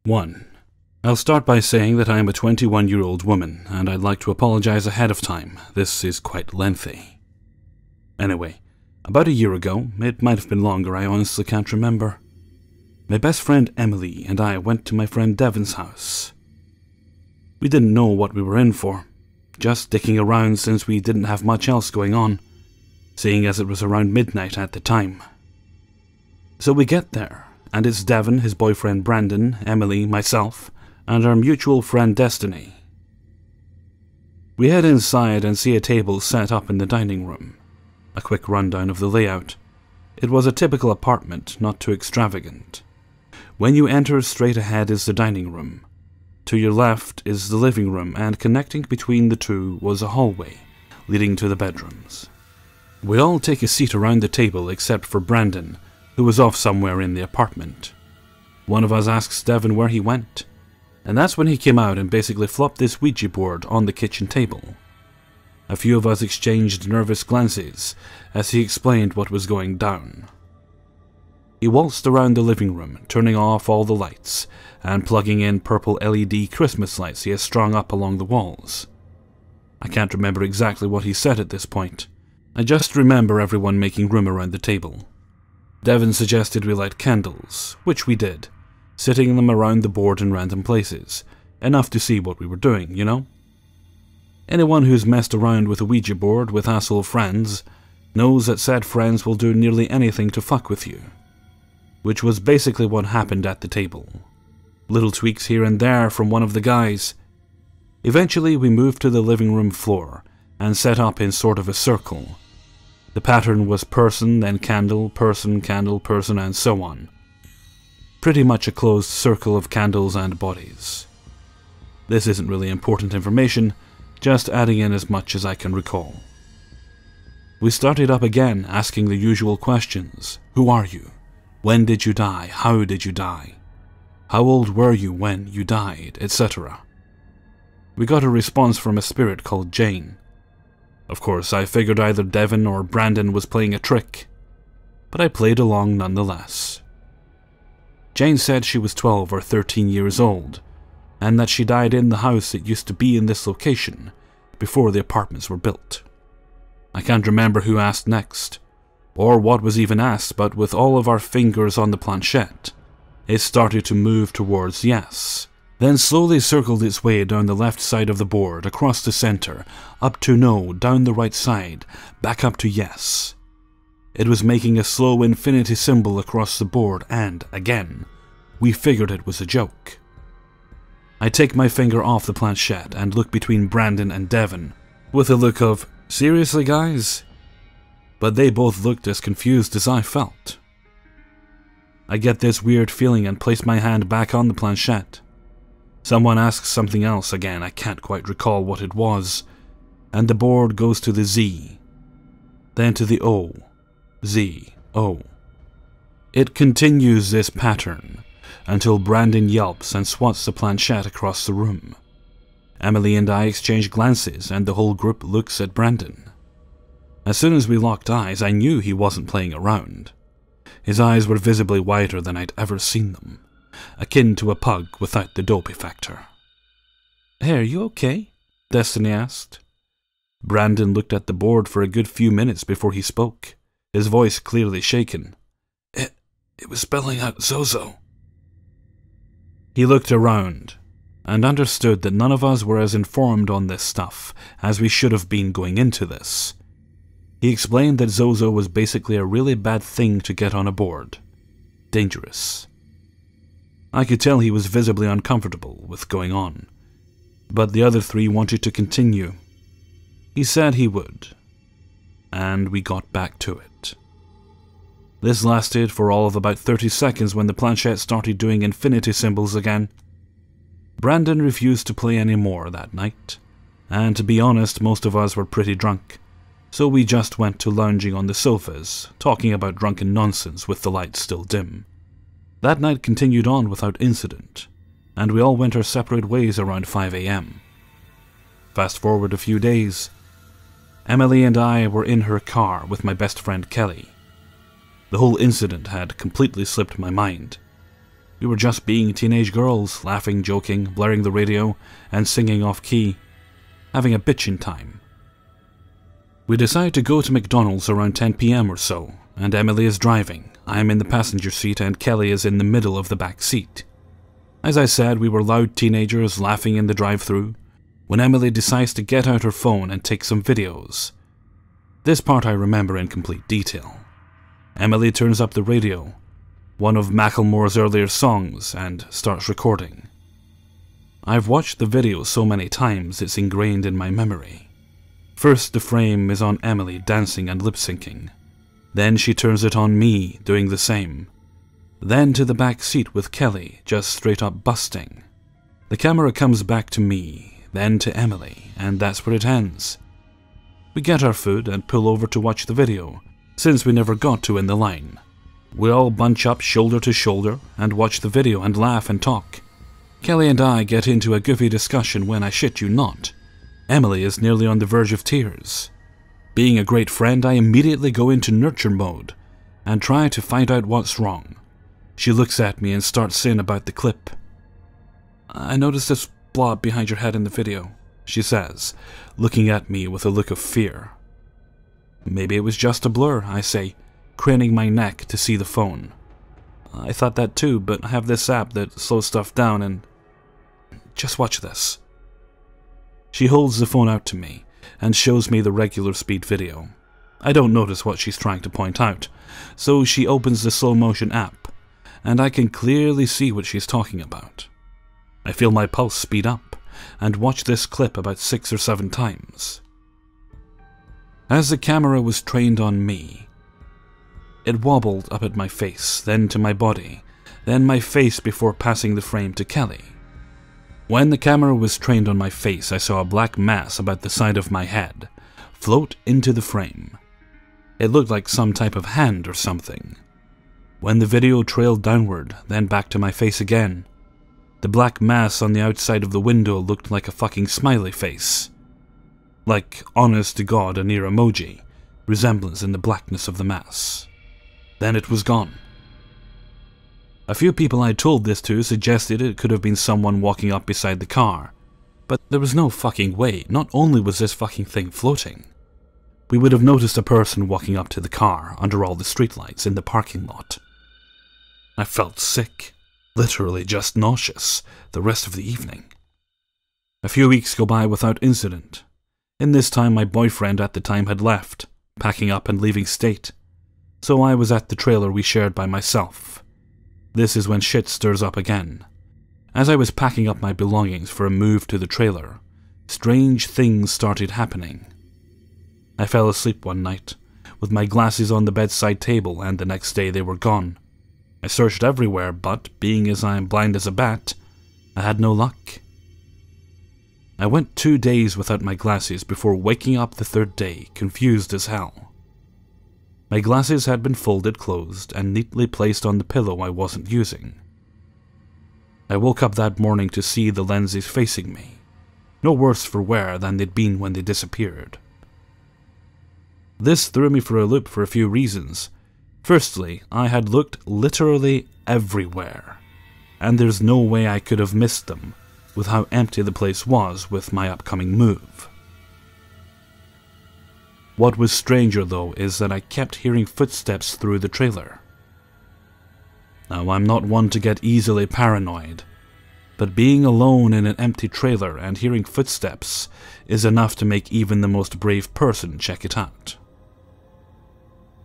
1. I'll start by saying that I am a 21-year-old woman, and I'd like to apologize ahead of time. This is quite lengthy. Anyway, about a year ago, it might have been longer, I honestly can't remember, my best friend Emily and I went to my friend Devin's house. We didn't know what we were in for, just dicking around since we didn't have much else going on, seeing as it was around midnight at the time. So we get there, and it's Devin, his boyfriend Brandon, Emily, myself, and our mutual friend Destiny. We head inside and see a table set up in the dining room. A quick rundown of the layout. It was a typical apartment, not too extravagant. When you enter, straight ahead is the dining room. To your left is the living room, and connecting between the two was a hallway, leading to the bedrooms. We all take a seat around the table except for Brandon, who was off somewhere in the apartment. One of us asks Devin where he went, and that's when he came out and basically flopped this Ouija board on the kitchen table. A few of us exchanged nervous glances as he explained what was going down. He waltzed around the living room, turning off all the lights and plugging in purple LED Christmas lights he has strung up along the walls. I can't remember exactly what he said at this point. I just remember everyone making room around the table. Devin suggested we light candles, which we did, sitting them around the board in random places, enough to see what we were doing, you know? Anyone who's messed around with a Ouija board with asshole friends knows that said friends will do nearly anything to fuck with you. Which was basically what happened at the table. Little tweaks here and there from one of the guys. Eventually we moved to the living room floor and set up in sort of a circle. The pattern was person, then candle, person, and so on. Pretty much a closed circle of candles and bodies. This isn't really important information, just adding in as much as I can recall. We started up again, asking the usual questions. Who are you? When did you die? How did you die? How old were you when you died? Etc. We got a response from a spirit called Jane. Of course, I figured either Devin or Brandon was playing a trick, but I played along nonetheless. Jane said she was 12 or 13 years old, and that she died in the house that used to be in this location before the apartments were built. I can't remember who asked next, or what was even asked, but with all of our fingers on the planchette, it started to move towards yes, then slowly circled its way down the left side of the board, across the center, up to no, down the right side, back up to yes. It was making a slow infinity symbol across the board, and, again, we figured it was a joke. I take my finger off the planchette and look between Brandon and Devin, with a look of, seriously guys? But they both looked as confused as I felt. I get this weird feeling and place my hand back on the planchette. Someone asks something else again, I can't quite recall what it was, and the board goes to the Z, then to the O, Z, O. It continues this pattern until Brandon yelps and swats the planchette across the room. Emily and I exchange glances and the whole group looks at Brandon. As soon as we locked eyes, I knew he wasn't playing around. His eyes were visibly wider than I'd ever seen them, akin to a pug without the dopey factor. "Hey, are you okay?" Destiny asked. Brandon looked at the board for a good few minutes before he spoke, his voice clearly shaken. It was spelling out Zozo." He looked around and understood that none of us were as informed on this stuff as we should have been going into this. He explained that Zozo was basically a really bad thing to get on a board. Dangerous. I could tell he was visibly uncomfortable with going on, but the other three wanted to continue. He said he would, and we got back to it. This lasted for all of about 30 seconds when the planchette started doing infinity symbols again. Brandon refused to play any more that night, and to be honest, most of us were pretty drunk, so we just went to lounging on the sofas, talking about drunken nonsense with the lights still dim. That night continued on without incident, and we all went our separate ways around 5 a.m. Fast forward a few days. Emily and I were in her car with my best friend Kelly. The whole incident had completely slipped my mind. We were just being teenage girls, laughing, joking, blaring the radio, and singing off-key, having a bitchin' time. We decide to go to McDonald's around 10 p.m. or so, and Emily is driving. I am in the passenger seat and Kelly is in the middle of the back seat. As I said, we were loud teenagers laughing in the drive-thru, when Emily decides to get out her phone and take some videos. This part I remember in complete detail. Emily turns up the radio, one of Macklemore's earlier songs, and starts recording. I've watched the video so many times it's ingrained in my memory. First, the frame is on Emily dancing and lip-syncing. Then she turns it on me doing the same. Then to the back seat with Kelly just straight up busting. The camera comes back to me, then to Emily, and that's where it ends. We get our food and pull over to watch the video, since we never got to in the line. We all bunch up shoulder to shoulder and watch the video and laugh and talk. Kelly and I get into a goofy discussion when, I shit you not, Emily is nearly on the verge of tears. Being a great friend, I immediately go into nurture mode and try to find out what's wrong. She looks at me and starts saying about the clip. "I noticed this blob behind your head in the video," she says, looking at me with a look of fear. "Maybe it was just a blur," I say, craning my neck to see the phone. "I thought that too, but I have this app that slows stuff down and... just watch this." She holds the phone out to me and shows me the regular speed video. I don't notice what she's trying to point out, so she opens the slow motion app, and I can clearly see what she's talking about. I feel my pulse speed up and watch this clip about 6 or 7 times. As the camera was trained on me, it wobbled up at my face, then to my body, then my face before passing the frame to Kelly. When the camera was trained on my face, I saw a black mass about the side of my head float into the frame. It looked like some type of hand or something. When the video trailed downward, then back to my face again, the black mass on the outside of the window looked like a fucking smiley face. Like, honest to God, a near emoji, resemblance in the blackness of the mass. Then it was gone. A few people I told this to suggested it could have been someone walking up beside the car, but there was no fucking way. Not only was this fucking thing floating, we would have noticed a person walking up to the car under all the streetlights in the parking lot. I felt sick, literally just nauseous, the rest of the evening. A few weeks go by without incident. In this time my boyfriend at the time had left, packing up and leaving state, so I was at the trailer we shared by myself. This is when shit stirs up again. As I was packing up my belongings for a move to the trailer, strange things started happening. I fell asleep one night, with my glasses on the bedside table, and the next day they were gone. I searched everywhere, but, being as I am blind as a bat, I had no luck. I went 2 days without my glasses before waking up the 3rd day, confused as hell. My glasses had been folded closed and neatly placed on the pillow I wasn't using. I woke up that morning to see the lenses facing me, no worse for wear than they'd been when they disappeared. This threw me for a loop for a few reasons. Firstly, I had looked literally everywhere, and there's no way I could have missed them with how empty the place was with my upcoming move. What was stranger though is that I kept hearing footsteps through the trailer. Now, I'm not one to get easily paranoid, but being alone in an empty trailer and hearing footsteps is enough to make even the most brave person check it out.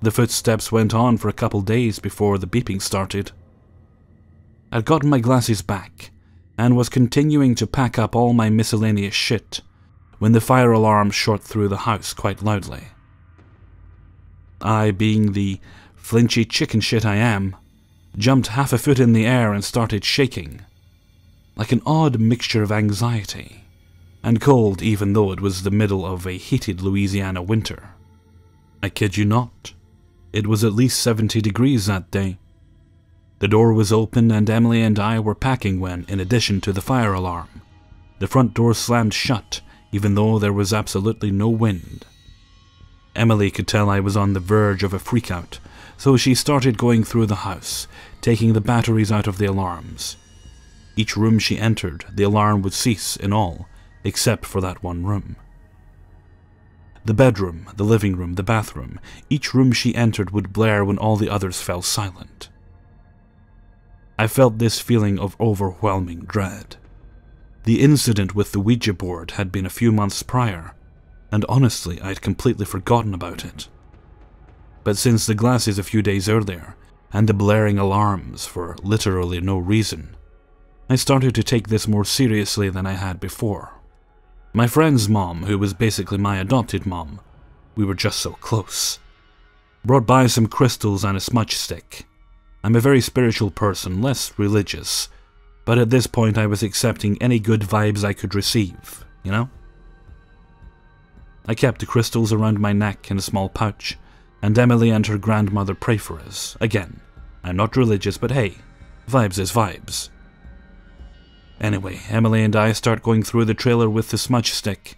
The footsteps went on for a couple days before the beeping started. I'd gotten my glasses back and was continuing to pack up all my miscellaneous shit when the fire alarm shot through the house quite loudly. I, being the flinchy chicken shit I am, jumped half a foot in the air and started shaking, like an odd mixture of anxiety and cold, even though it was the middle of a heated Louisiana winter. I kid you not, it was at least 70 degrees that day. The door was open and Emily and I were packing when, in addition to the fire alarm, the front door slammed shut even though there was absolutely no wind. Emily could tell I was on the verge of a freakout, so she started going through the house, taking the batteries out of the alarms. Each room she entered, the alarm would cease in all, except for that one room. The bedroom, the living room, the bathroom, each room she entered would blare when all the others fell silent. I felt this feeling of overwhelming dread. The incident with the Ouija board had been a few months prior, and honestly, I'd completely forgotten about it. But since the glasses a few days earlier, and the blaring alarms for literally no reason, I started to take this more seriously than I had before. My friend's mom, who was basically my adopted mom, we were just so close, brought by some crystals and a smudge stick. I'm a very spiritual person, less religious, but at this point I was accepting any good vibes I could receive, you know? I kept the crystals around my neck in a small pouch, and Emily and her grandmother pray for us. Again, I'm not religious, but hey, vibes is vibes. Anyway, Emily and I start going through the trailer with the smudge stick,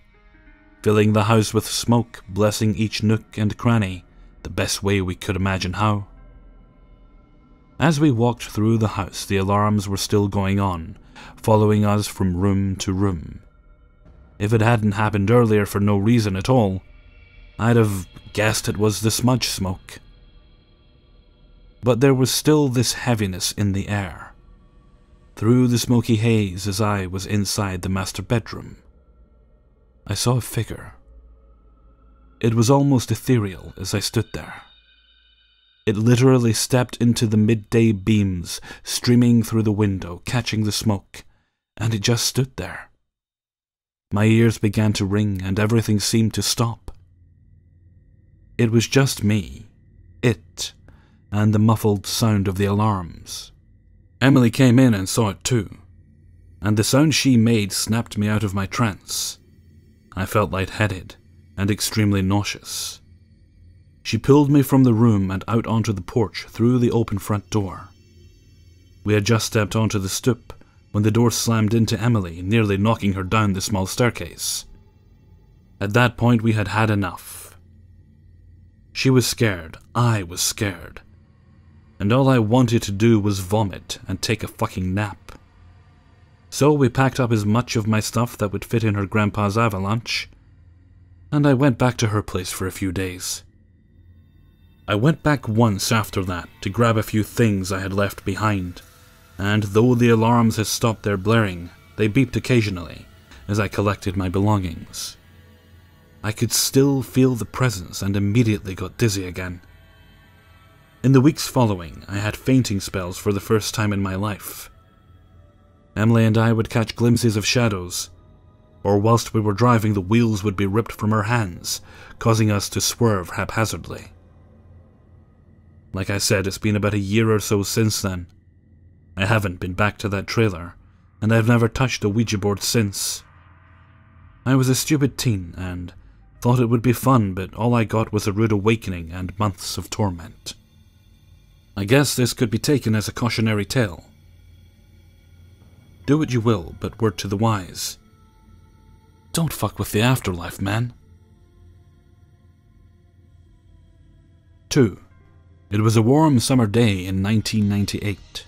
filling the house with smoke, blessing each nook and cranny, the best way we could imagine how. As we walked through the house, the alarms were still going on, following us from room to room. If it hadn't happened earlier for no reason at all, I'd have guessed it was the smudge smoke. But there was still this heaviness in the air. Through the smoky haze, as I was inside the master bedroom, I saw a figure. It was almost ethereal as I stood there. It literally stepped into the midday beams, streaming through the window, catching the smoke, and it just stood there. My ears began to ring, and everything seemed to stop. It was just me, it, and the muffled sound of the alarms. Emily came in and saw it too, and the sound she made snapped me out of my trance. I felt lightheaded and extremely nauseous. She pulled me from the room and out onto the porch through the open front door. We had just stepped onto the stoop when the door slammed into Emily, nearly knocking her down the small staircase. At that point we had had enough. She was scared, I was scared, and all I wanted to do was vomit and take a fucking nap. So we packed up as much of my stuff that would fit in her grandpa's avalanche, and I went back to her place for a few days. I went back once after that to grab a few things I had left behind, and though the alarms had stopped their blaring, they beeped occasionally as I collected my belongings. I could still feel the presence and immediately got dizzy again. In the weeks following, I had fainting spells for the first time in my life. Emily and I would catch glimpses of shadows, or whilst we were driving the wheels would be ripped from our hands, causing us to swerve haphazardly. Like I said, it's been about a year or so since then. I haven't been back to that trailer, and I've never touched a Ouija board since. I was a stupid teen and thought it would be fun, but all I got was a rude awakening and months of torment. I guess this could be taken as a cautionary tale. Do what you will, but word to the wise. Don't fuck with the afterlife, man. 2. It was a warm summer day in 1998.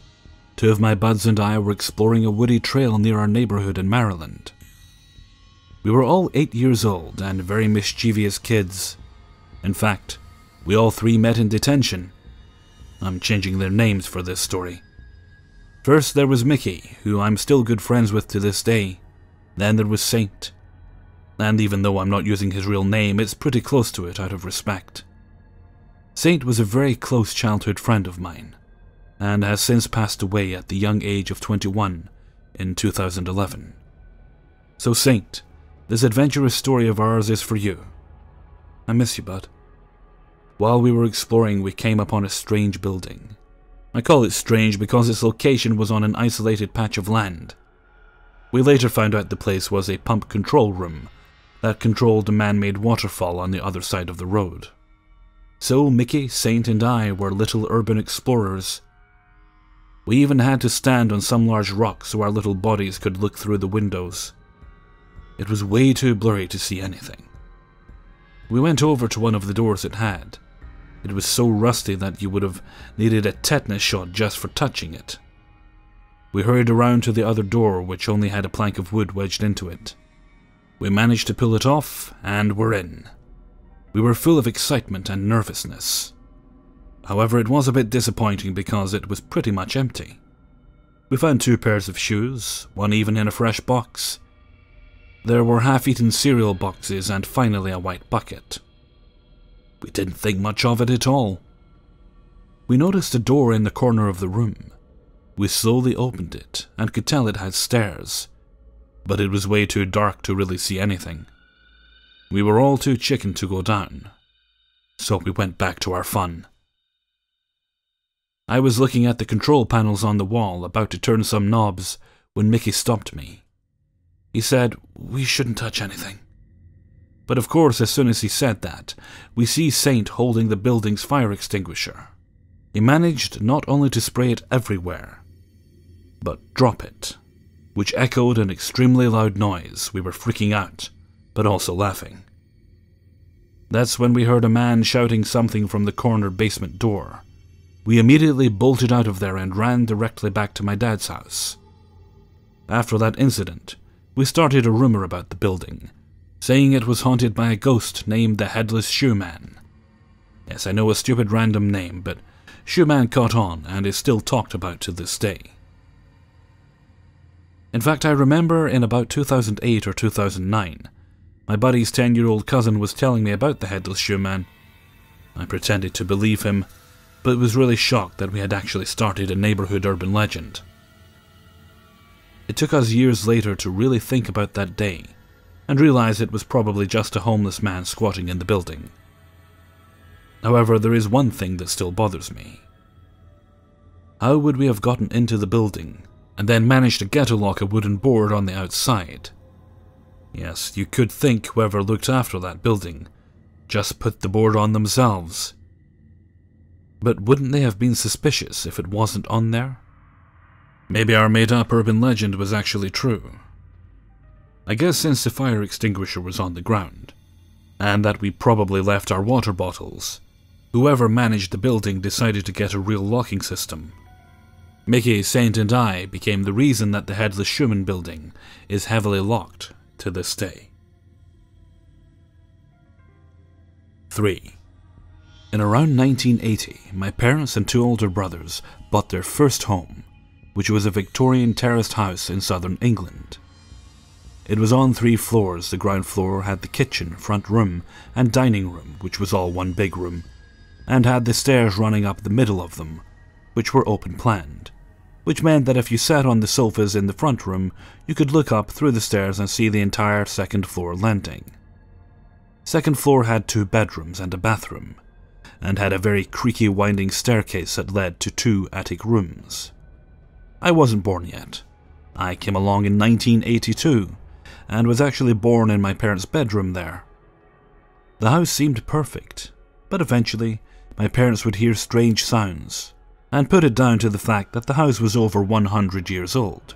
Two of my buds and I were exploring a woody trail near our neighborhood in Maryland. We were all 8 years old and very mischievous kids. In fact, we all three met in detention. I'm changing their names for this story. First there was Mickey, who I'm still good friends with to this day. Then there was Saint. And even though I'm not using his real name, it's pretty close to it out of respect. Saint was a very close childhood friend of mine, and has since passed away at the young age of 21 in 2011. So Saint, this adventurous story of ours is for you. I miss you, bud. While we were exploring, we came upon a strange building. I call it strange because its location was on an isolated patch of land. We later found out the place was a pump control room that controlled a man-made waterfall on the other side of the road. So Mickey, Saint, and I were little urban explorers. We even had to stand on some large rock so our little bodies could look through the windows. It was way too blurry to see anything. We went over to one of the doors it had, It was so rusty that you would have needed a tetanus shot just for touching it. We hurried around to the other door, which only had a plank of wood wedged into it. We managed to pull it off, and were in. We were full of excitement and nervousness. However, it was a bit disappointing because it was pretty much empty. We found 2 pairs of shoes, one even in a fresh box. There were half-eaten cereal boxes and finally a white bucket. We didn't think much of it at all. We noticed a door in the corner of the room. We slowly opened it and could tell it had stairs, but it was way too dark to really see anything. We were all too chicken to go down, so we went back to our fun. I was looking at the control panels on the wall, about to turn some knobs, when Mickey stopped me. He said we shouldn't touch anything. But of course, as soon as he said that, we see Saint holding the building's fire extinguisher. He managed not only to spray it everywhere, but drop it, which echoed an extremely loud noise. We were freaking out, but also laughing. That's when we heard a man shouting something from the corner basement door. We immediately bolted out of there and ran directly back to my dad's house. After that incident, we started a rumor about the building, saying it was haunted by a ghost named the Headless Shoeman. Yes, I know, a stupid random name, but Shoeman caught on and is still talked about to this day. In fact, I remember in about 2008 or 2009, my buddy's 10-year-old cousin was telling me about the Headless Shoeman. I pretended to believe him, but was really shocked that we had actually started a neighborhood urban legend. It took us years later to really think about that day, and realize it was probably just a homeless man squatting in the building. However, there is one thing that still bothers me. How would we have gotten into the building, and then managed to get a wooden board on the outside? Yes, you could think whoever looked after that building just put the board on themselves. But wouldn't they have been suspicious if it wasn't on there? Maybe our made-up urban legend was actually true. I guess since the fire extinguisher was on the ground, and that we probably left our water bottles, whoever managed the building decided to get a real locking system. Mickey, Saint, and I became the reason that the Headless Shoeman building is heavily locked to this day. 3. In around 1980, my parents and 2 older brothers bought their first home, which was a Victorian terraced house in southern England. It was on 3 floors. The ground floor had the kitchen, front room, and dining room, which was all one big room, and had the stairs running up the middle of them, which were open-planned, which meant that if you sat on the sofas in the front room, you could look up through the stairs and see the entire second-floor landing. Second floor had 2 bedrooms and a bathroom, and had a very creaky winding staircase that led to 2 attic rooms. I wasn't born yet. I came along in 1982, and was actually born in my parents' bedroom there. The house seemed perfect, but eventually my parents would hear strange sounds, and put it down to the fact that the house was over 100 years old.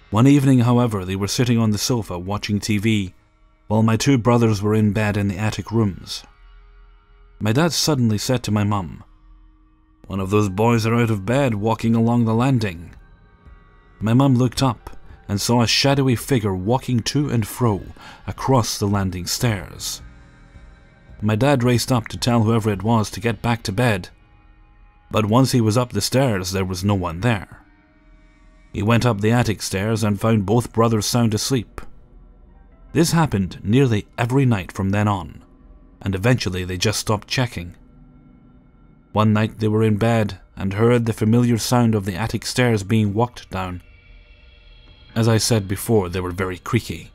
One evening, however, they were sitting on the sofa watching TV, while my 2 brothers were in bed in the attic rooms. My dad suddenly said to my mum, "One of those boys are out of bed walking along the landing." My mum looked up and saw a shadowy figure walking to and fro across the landing stairs. My dad raced up to tell whoever it was to get back to bed, but once he was up the stairs, there was no one there. He went up the attic stairs and found both brothers sound asleep. This happened nearly every night from then on, and eventually they just stopped checking. One night they were in bed and heard the familiar sound of the attic stairs being walked down. As I said before, they were very creaky,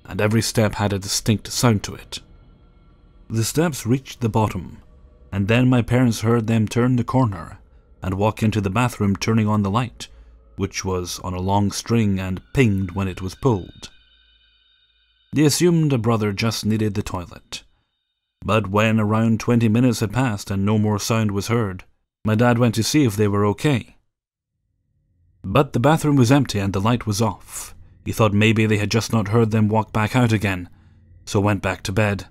and every step had a distinct sound to it. The steps reached the bottom, and then my parents heard them turn the corner and walk into the bathroom, turning on the light, which was on a long string and pinged when it was pulled. They assumed a brother just needed the toilet, but when around 20 minutes had passed and no more sound was heard, my dad went to see if they were okay. But the bathroom was empty and the light was off. He thought maybe they had just not heard them walk back out again, so went back to bed.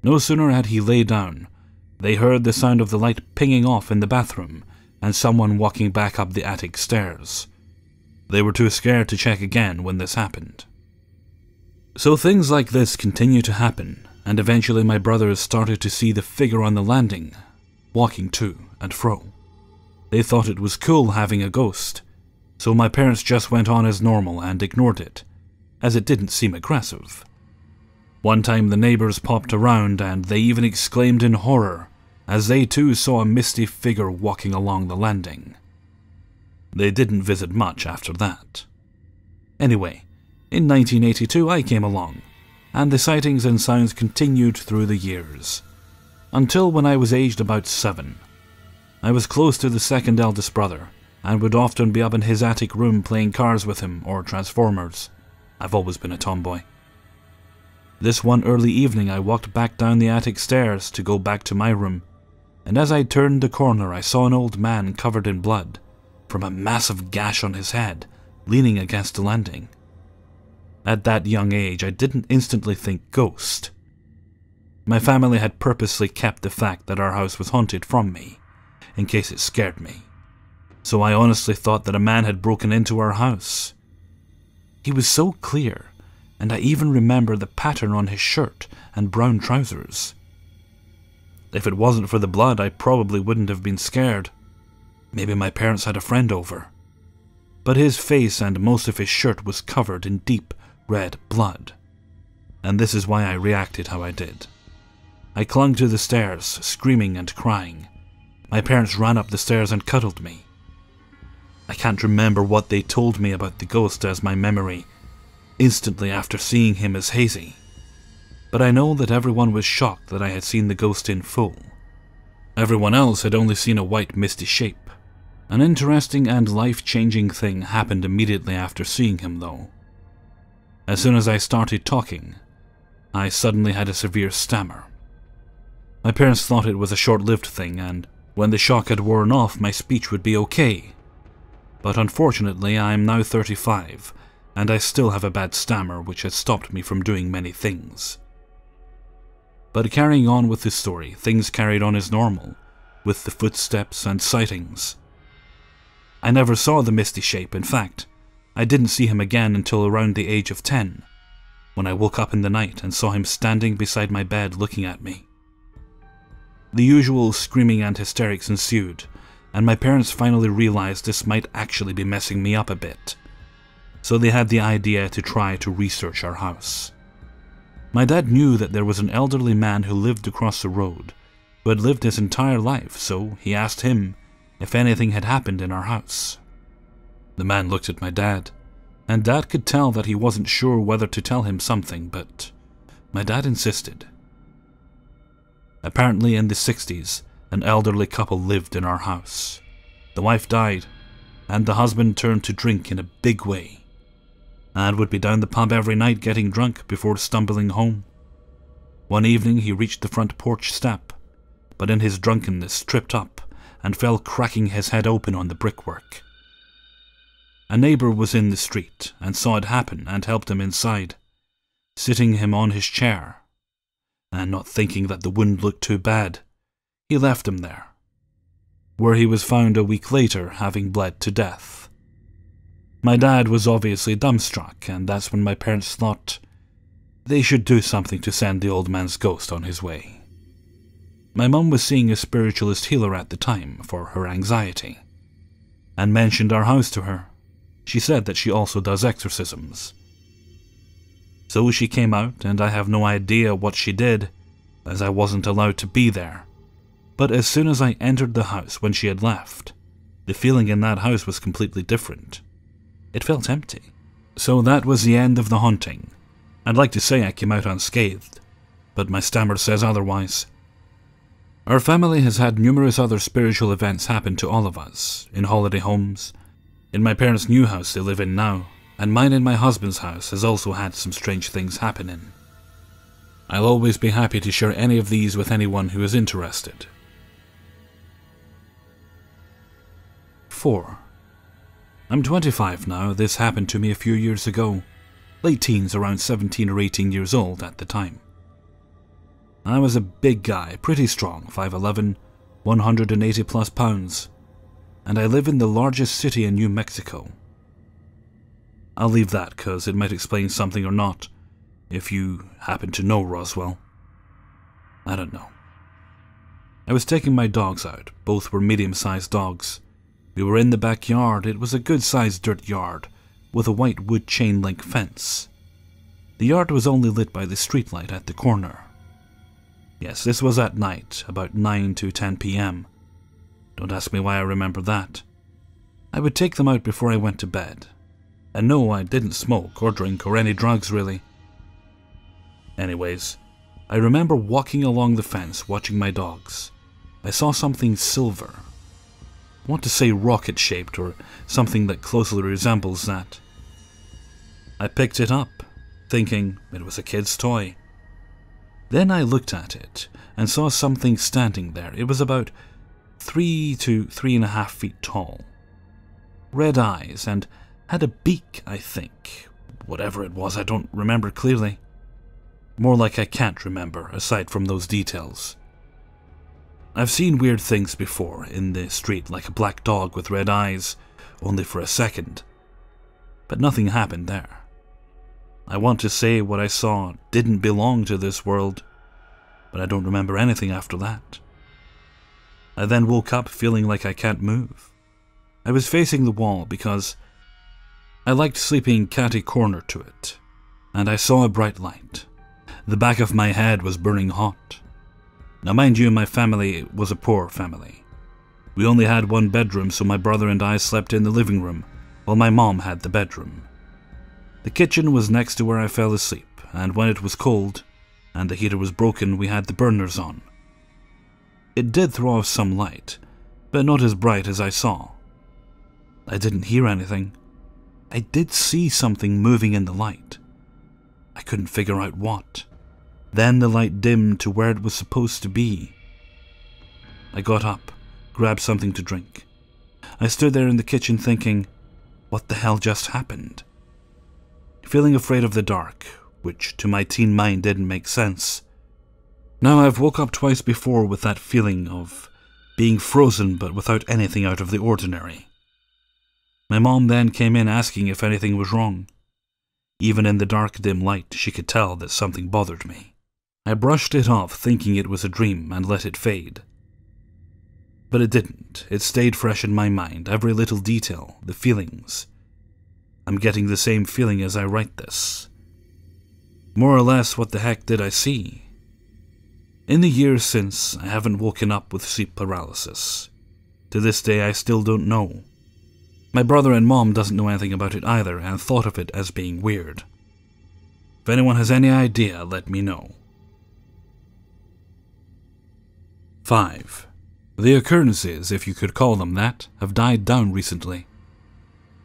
No sooner had he lay down They heard the sound of the light pinging off in the bathroom and someone walking back up the attic stairs. They were too scared to check again when this happened. So things like this continue to happen, and eventually my brothers started to see the figure on the landing, walking to and fro. They thought it was cool having a ghost, so my parents just went on as normal and ignored it, as it didn't seem aggressive. One time the neighbors popped around and they even exclaimed in horror as they too saw a misty figure walking along the landing. They didn't visit much after that. Anyway, in 1982 I came along, and the sightings and sounds continued through the years, until when I was aged about 7. I was close to the second eldest brother, and would often be up in his attic room playing cars with him or Transformers. I've always been a tomboy. This one early evening I walked back down the attic stairs to go back to my room, and as I turned the corner I saw an old man covered in blood, from a massive gash on his head, leaning against the landing. At that young age I didn't instantly think ghost. My family had purposely kept the fact that our house was haunted from me, in case it scared me, so I honestly thought that a man had broken into our house. He was so clear, and I even remember the pattern on his shirt and brown trousers. If it wasn't for the blood, I probably wouldn't have been scared. Maybe my parents had a friend over. But his face and most of his shirt was covered in deep red blood, and this is why I reacted how I did. I clung to the stairs, screaming and crying. My parents ran up the stairs and cuddled me. I can't remember what they told me about the ghost, as my memory instantly after seeing him is hazy, but I know that everyone was shocked that I had seen the ghost in full. Everyone else had only seen a white misty shape. An interesting and life-changing thing happened immediately after seeing him though. As soon as I started talking, I suddenly had a severe stammer. My parents thought it was a short-lived thing, and when the shock had worn off my speech would be okay. But unfortunately I am now 35, and I still have a bad stammer which has stopped me from doing many things. But carrying on with the story, things carried on as normal, with the footsteps and sightings. I never saw the misty shape. In fact, I didn't see him again until around the age of 10, when I woke up in the night and saw him standing beside my bed looking at me. The usual screaming and hysterics ensued, and my parents finally realized this might actually be messing me up a bit, so they had the idea to try to research our house. My dad knew that there was an elderly man who lived across the road, who had lived his entire life, so he asked him if anything had happened in our house. The man looked at my dad, and Dad could tell that he wasn't sure whether to tell him something, but my dad insisted. Apparently in the 60s, an elderly couple lived in our house. The wife died, and the husband turned to drink in a big way, and would be down the pub every night getting drunk before stumbling home. One evening he reached the front porch step, but in his drunkenness tripped up and fell cracking his head open on the brickwork. A neighbor was in the street and saw it happen and helped him inside, sitting him on his chair, and not thinking that the wound looked too bad, he left him there, where he was found a week later having bled to death. My dad was obviously dumbstruck, and that's when my parents thought they should do something to send the old man's ghost on his way. My mum was seeing a spiritualist healer at the time for her anxiety, and mentioned our house to her. She said that she also does exorcisms. So she came out, and I have no idea what she did, as I wasn't allowed to be there. But as soon as I entered the house when she had left, the feeling in that house was completely different. It felt empty. So that was the end of the haunting. I'd like to say I came out unscathed, but my stammer says otherwise. Our family has had numerous other spiritual events happen to all of us, in holiday homes, in my parents' new house they live in now, and mine and my husband's house has also had some strange things happen in. I'll always be happy to share any of these with anyone who is interested. 4. I'm 25 now. This happened to me a few years ago. Late teens, around 17 or 18 years old at the time. I was a big guy, pretty strong, 5'11", 180 plus pounds, and I live in the largest city in New Mexico. I'll leave that because it might explain something or not, if you happen to know Roswell. I don't know. I was taking my dogs out. Both were medium-sized dogs. We were in the backyard. It was a good-sized dirt yard with a white wood chain-link fence. The yard was only lit by the streetlight at the corner. Yes, this was at night, about 9 to 10 p.m. Don't ask me why I remember that. I would take them out before I went to bed. And no, I didn't smoke or drink or any drugs, really. Anyways, I remember walking along the fence watching my dogs. I saw something silver. I want to say rocket-shaped or something that closely resembles that. I picked it up, thinking it was a kid's toy. Then I looked at it and saw something standing there. It was about 3 to 3.5 feet tall. Red eyes and had a beak, I think. Whatever it was, I don't remember clearly. More like I can't remember, aside from those details. I've seen weird things before in the street, like a black dog with red eyes, only for a second. But nothing happened there. I want to say what I saw didn't belong to this world, but I don't remember anything after that. I then woke up feeling like I can't move. I was facing the wall because I liked sleeping catty-corner to it, and I saw a bright light. The back of my head was burning hot. Now mind you, my family was a poor family. We only had one bedroom, so my brother and I slept in the living room, while my mom had the bedroom. The kitchen was next to where I fell asleep, and when it was cold, and the heater was broken, we had the burners on. It did throw off some light, but not as bright as I saw. I didn't hear anything. I did see something moving in the light. I couldn't figure out what. Then the light dimmed to where it was supposed to be. I got up, grabbed something to drink. I stood there in the kitchen thinking, what the hell just happened? Feeling afraid of the dark, which to my teen mind didn't make sense. Now I've woke up twice before with that feeling of being frozen but without anything out of the ordinary. My mom then came in asking if anything was wrong. Even in the dark, dim light, she could tell that something bothered me. I brushed it off, thinking it was a dream, and let it fade. But it didn't. It stayed fresh in my mind, every little detail, the feelings. I'm getting the same feeling as I write this. More or less, what the heck did I see? In the years since, I haven't woken up with sleep paralysis. To this day, I still don't know. My brother and mom doesn't know anything about it either and thought of it as being weird. If anyone has any idea, let me know. 5. The occurrences, if you could call them that, have died down recently.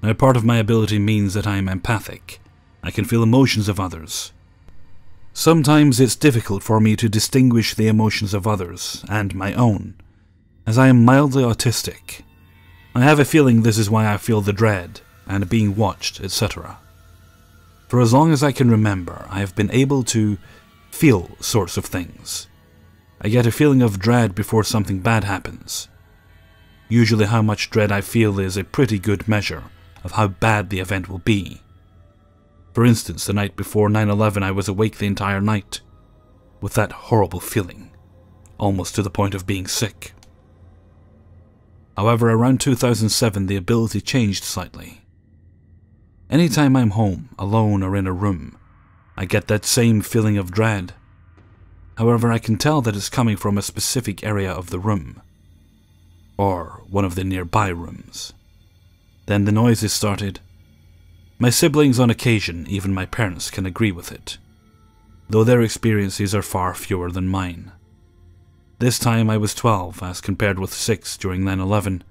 Now, part of my ability means that I am empathic. I can feel emotions of others. Sometimes it's difficult for me to distinguish the emotions of others and my own, as I am mildly autistic. I have a feeling this is why I feel the dread and being watched, etc. For as long as I can remember, I have been able to feel sorts of things. I get a feeling of dread before something bad happens. Usually how much dread I feel is a pretty good measure of how bad the event will be. For instance, the night before 9/11 I was awake the entire night, with that horrible feeling, almost to the point of being sick. However, around 2007 the ability changed slightly. Anytime I'm home, alone or in a room, I get that same feeling of dread. However, I can tell that it's coming from a specific area of the room, or one of the nearby rooms. Then the noises started. My siblings on occasion, even my parents, can agree with it, though their experiences are far fewer than mine. This time I was 12, as compared with 6 during 9/11.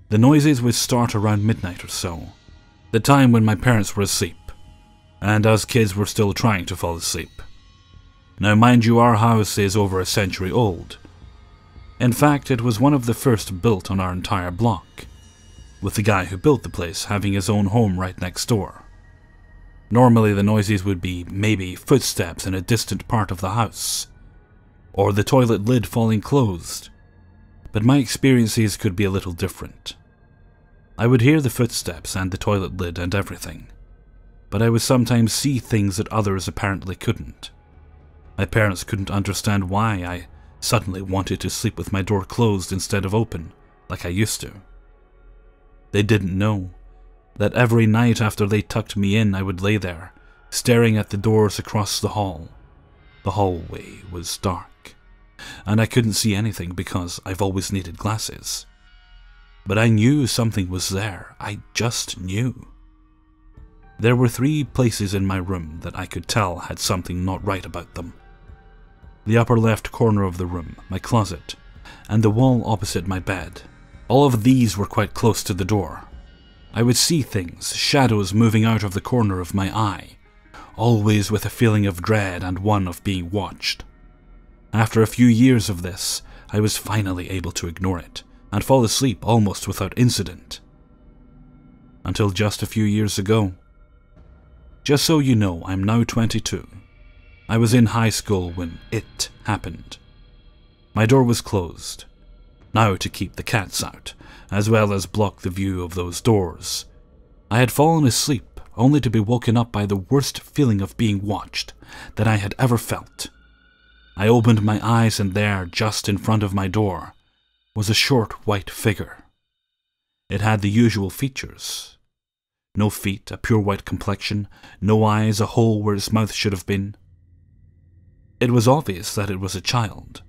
The noises would start around midnight or so, the time when my parents were asleep, and us kids were still trying to fall asleep. Now mind you, our house is over a century old. In fact, it was one of the first built on our entire block, with the guy who built the place having his own home right next door. Normally the noises would be maybe footsteps in a distant part of the house, or the toilet lid falling closed. But my experiences could be a little different. I would hear the footsteps and the toilet lid and everything, but I would sometimes see things that others apparently couldn't. My parents couldn't understand why I suddenly wanted to sleep with my door closed instead of open, like I used to. They didn't know that every night after they tucked me in, I would lay there, staring at the doors across the hall. The hallway was dark, and I couldn't see anything because I've always needed glasses. But I knew something was there. I just knew. There were 3 places in my room that I could tell had something not right about them. The upper left corner of the room, my closet, and the wall opposite my bed. All of these were quite close to the door. I would see things, shadows moving out of the corner of my eye, always with a feeling of dread and one of being watched. After a few years of this, I was finally able to ignore it and fall asleep almost without incident. Until just a few years ago. Just so you know, I'm now 22. I was in high school when it happened. My door was closed, now to keep the cats out, as well as block the view of those doors. I had fallen asleep, only to be woken up by the worst feeling of being watched that I had ever felt. I opened my eyes, and there, just in front of my door, was a short white figure. It had the usual features. No feet, a pure white complexion, no eyes, a hole where its mouth should have been. It was obvious that it was a child,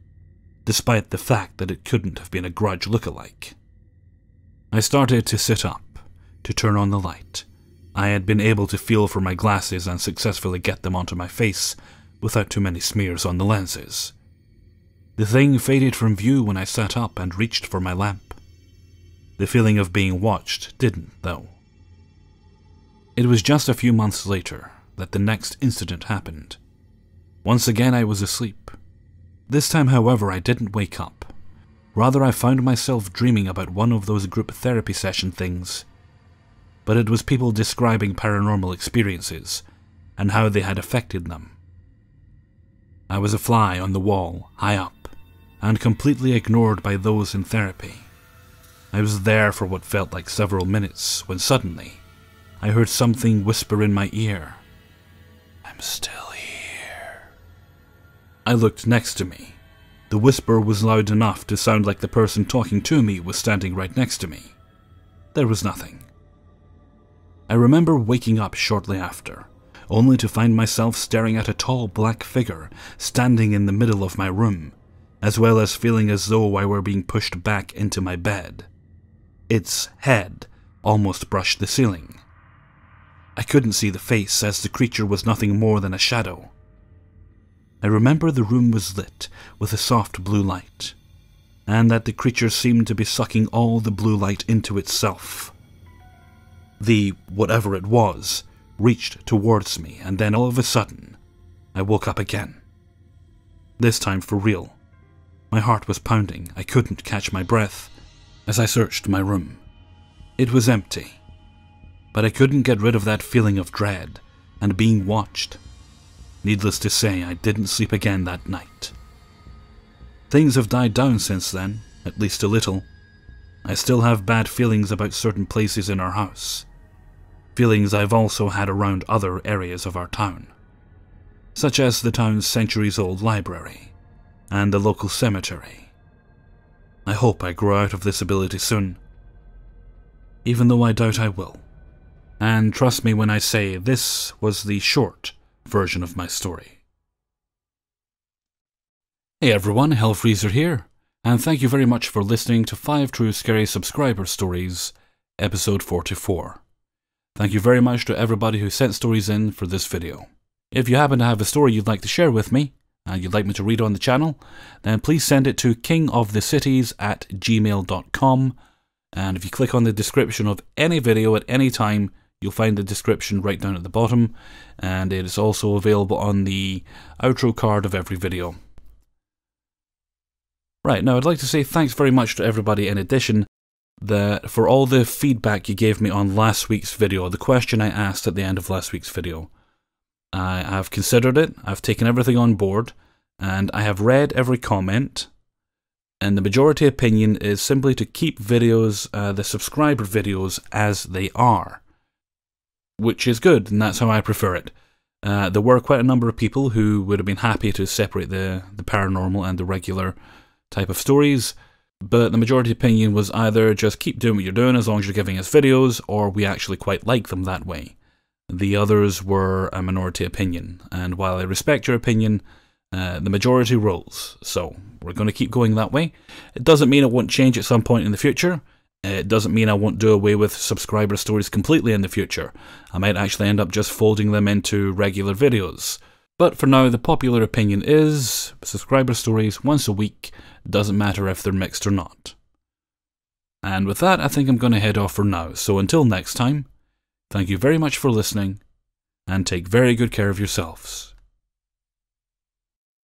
despite the fact that it couldn't have been a Grudge look-alike. I started to sit up, to turn on the light. I had been able to feel for my glasses and successfully get them onto my face without too many smears on the lenses. The thing faded from view when I sat up and reached for my lamp. The feeling of being watched didn't, though. It was just a few months later that the next incident happened. Once again I was asleep. This time, however, I didn't wake up. Rather, I found myself dreaming about one of those group therapy session things. But it was people describing paranormal experiences and how they had affected them. I was a fly on the wall, high up, and completely ignored by those in therapy. I was there for what felt like several minutes when suddenly I heard something whisper in my ear, "I'm still here." I looked next to me. The whisper was loud enough to sound like the person talking to me was standing right next to me. There was nothing. I remember waking up shortly after, only to find myself staring at a tall black figure standing in the middle of my room, as well as feeling as though I were being pushed back into my bed. Its head almost brushed the ceiling. I couldn't see the face, as the creature was nothing more than a shadow. I remember the room was lit with a soft blue light, and that the creature seemed to be sucking all the blue light into itself. The whatever it was reached towards me, and then all of a sudden, I woke up again. This time for real. My heart was pounding. I couldn't catch my breath as I searched my room. It was empty, but I couldn't get rid of that feeling of dread and being watched. Needless to say, I didn't sleep again that night. Things have died down since then, at least a little. I still have bad feelings about certain places in our house. Feelings I've also had around other areas of our town, such as the town's centuries-old library and the local cemetery. I hope I grow out of this ability soon, even though I doubt I will. And trust me when I say this was the short version of my story. Hey everyone, Hellfreezer here, and thank you very much for listening to 5 True Scary Subscriber Stories, episode 44. Thank you very much to everybody who sent stories in for this video. If you happen to have a story you'd like to share with me, and you'd like me to read on the channel, then please send it to kingofthecities@gmail.com, and if you click on the description of any video at any time, you'll find the description right down at the bottom, and it is also available on the outro card of every video. Right, now I'd like to say thanks very much to everybody in addition for all the feedback you gave me on last week's video, the question I asked at the end of last week's video. I have considered it, I've taken everything on board, and I have read every comment, and the majority opinion is simply to keep videos, the subscriber videos, as they are, which is good, and that's how I prefer it. There were quite a number of people who would have been happy to separate the paranormal and the regular type of stories, but the majority opinion was either just keep doing what you're doing as long as you're giving us videos, or we actually quite like them that way. The others were a minority opinion, and while I respect your opinion, the majority rules, so we're going to keep going that way. It doesn't mean it won't change at some point in the future. It doesn't mean I won't do away with subscriber stories completely in the future. I might actually end up just folding them into regular videos. But for now, the popular opinion is subscriber stories once a week, doesn't matter if they're mixed or not. And with that, I think I'm going to head off for now. So until next time, thank you very much for listening, and take very good care of yourselves.